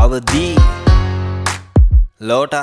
අවදී ලෝට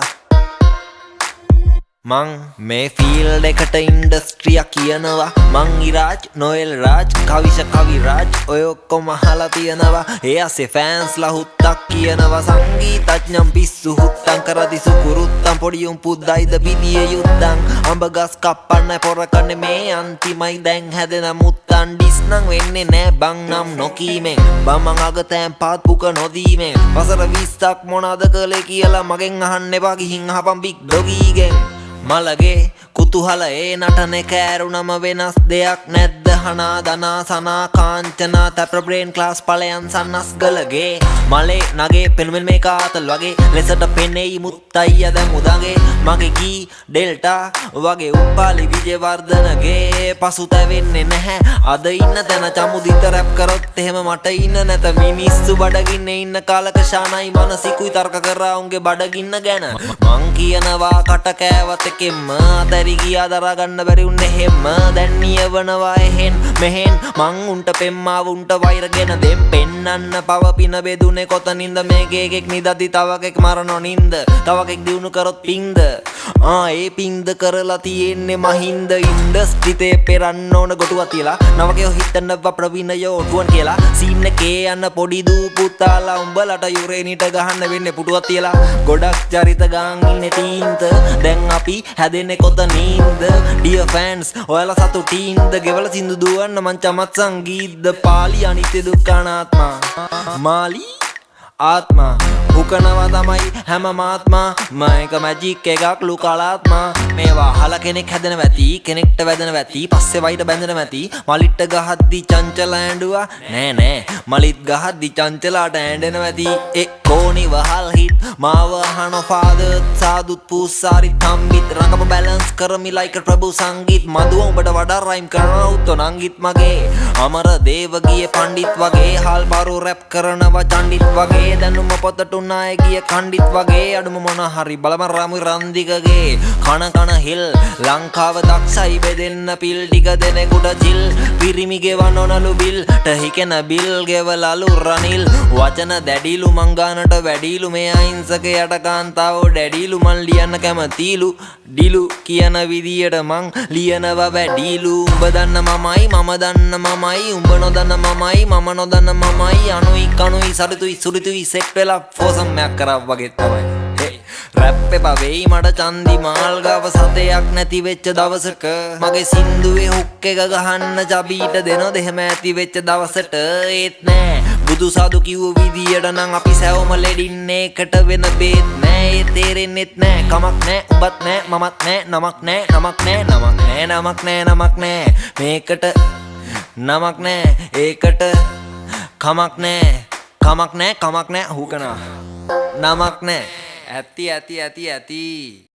මං මේ ෆීල්ඩ් එකට ඉන්ඩස්ට්‍රියක් කියනවා මං ඉරාජ් නොයල් රාජ් කවිෂ කවිරාජ් ඔය ඔක්කොම අහලා තියෙනවා ඒ අස්සේ ෆෑන්ස්ලා හුත්තක් කියනවා සංගීතඥම් පිස්සු හුත්තම් කරදි සුකුරුත්තම් පොඩියුම් පුද්දයිද පිදිය යුත්තම් අඹ ගස් කප්පන්න පොරකන්නේ මේ අන්තිමයි දැන් හැදෙන මුත්තන් ඩිස් නම් වෙන්නේ නෑ බං නම් නොකීමෙන් බමං අගතෑන් පාත් පුක නොදීමෙන් වසර 20ක් මොනවද කළේ කියලා මගෙන් අහන්න එපා ගිහින් අහපන් බිග් ඩොගීගෙන් මලගේ කුතුහලයේ නටනේ කෑරුණම වෙනස් දෙයක් නැද්ද හනා දනා සනා කාංචනා තැප්‍ර බ්‍රේන් ක්ලාස් පලයන් සන්නස් ගලගේ මලේ නගේ පෙනුමෙන් මේ කාතල් වගේ ලෙසට පෙනෙයි මුත්තයිය දැන් උදගේ මගේ ගී ඩෙල්ටා වගේ උපාලි විජේවර්ධනගේ පසුතැවෙන්නේ නැහැ අද ඉන්න තැන චමුදිත රැප් කරොත් එහෙම මට ඉන්න නැත මිනිස්සු බඩගින්නේ ඉන්න කාලක ශානයි මනසිකුයි තර්ක කරා උන්ගේ බඩගින්න ගැන මං කියනවා කට කෑවත් එකෙන්ම අතරි ගියා දරා ගන්න බැරි උන්නේ හැම දැන් නියවනවා එහෙන් මෙහෙන් මං උන්ට පෙම්මාව උන්ට වෛරගෙන දෙම් පෙන්නන්න පව පින බෙදුනේ කොතනින්ද මේකේ එකෙක් නිදදි තව එකෙක් මරනෝ නින්ද තව එකෙක් දිනු කරොත් පිංද ඒ පිංද කරලා තියෙන්නේ මහින්ද ඉන්ඩස්ට්‍රිතේ පෙරන්න ඕන ගොටුවක් තියලා නවකයෝ හිතනවා ප්‍රවීණයෝ ඔටුවන් කියලා සීන් එකේ යන පොඩි දූ පුතාලා උඹලට යුරේනිට ගහන්න වෙන්නේ පුටුවක් තියලා ගොඩක් චරිත ගාන් ඉන්නේ තීන්ත දැන් අපි හැදෙන්නේ කොතනින්ද ඩියර් ෆෑන්ස් ඔයාලා සතුටින්ද ගෙවල සින්දු දුවන්න මං චමත් සංගීත පාලි අනිත්‍ය දුක්ඛ අනාත්මා මාලි ආත්මා හුකනවා තමයි හැම මාත්මා මයක මැජික් එකක් ලුකලාත්මා මේවා අහලා කෙනෙක් හැදෙන වැති කෙනෙක්ට වැදෙන වැති පස්සේ වයිට බැඳෙන වැති මලිට ගහද්දි චංචල ඇඬුවා නෑ මලිත් ගහද්දි චංචලාට ඇඬෙන වැති ඒ කෝණි වහල් හිට් මාව අහන ෆාදර් සාදුත් පූසාරි තම්බිත් රංගම බැලන්ස් කරමි ලයික ප්‍රභු සංගීත් මදුව උඹට වඩා රයිම් කරනවා උත්තෝ නංගිත් මගේ අමර දේවගිය පණ්ඩිත් වගේ හාල් බාරු රැප් කරනවා චණ්ඩිත් වගේ දැනුම පොතට උනාය ගිය කණ්ඩිත් වගේ අඩුම මොන හරි බලම රාමු රන්දිකගේ කන හිල් ලංකාව දක්ෂයි බෙදෙන්න පිල් ටික දෙනෙකුට ජිල් පිරිමි ගෙවන්න ඕනලු බිල් ටහිකෙන බිල් ගෙවලලු රනිල් වචන දැඩිලු මංගානට වැඩිලු මේ අහිංසක යට කාන්තාව ඩැඩිලු මන් ලියන්න කැමතිලු ඩිලු කියන විදියට මං ලියනවා වැඩිලු උඹ දන්න මමයි මම දන්න මමයි උඹ නොදන්න මමයි මම නොදන්න මමයි අනුයි කනුයි සරිතුයි සුරිතුයි සෙට් වෙලා ෆෝසම්යක් කරා වගේ තමයි රැප් එපා වෙයි මට චන්දි මාල් ගාව සතයක් නැති වෙච්ච දවසක මගේ සින්දුවේ හුක් එක ගහන්න චබීට දෙනොත් එහෙම ඇති වෙච්ච දවසට ඒත් නෑ බුදු සාදු කිව්ව විදියට නම් අපි සැවම ලෙඩින්නේ එකට වෙන බේත් නෑ ඒ තේරෙන්නෙත් නෑ කමක් නෑ උඹත් නෑ මමත් නෑ නමක් නෑ නමක් නෑ නමක් නෑ නමක් නෑ නමක් නෑ මේකට නමක් නෑ ඒකට කමක් නෑ කමක් නෑ කමක් නෑ හුකනා නමක් නෑ ඇති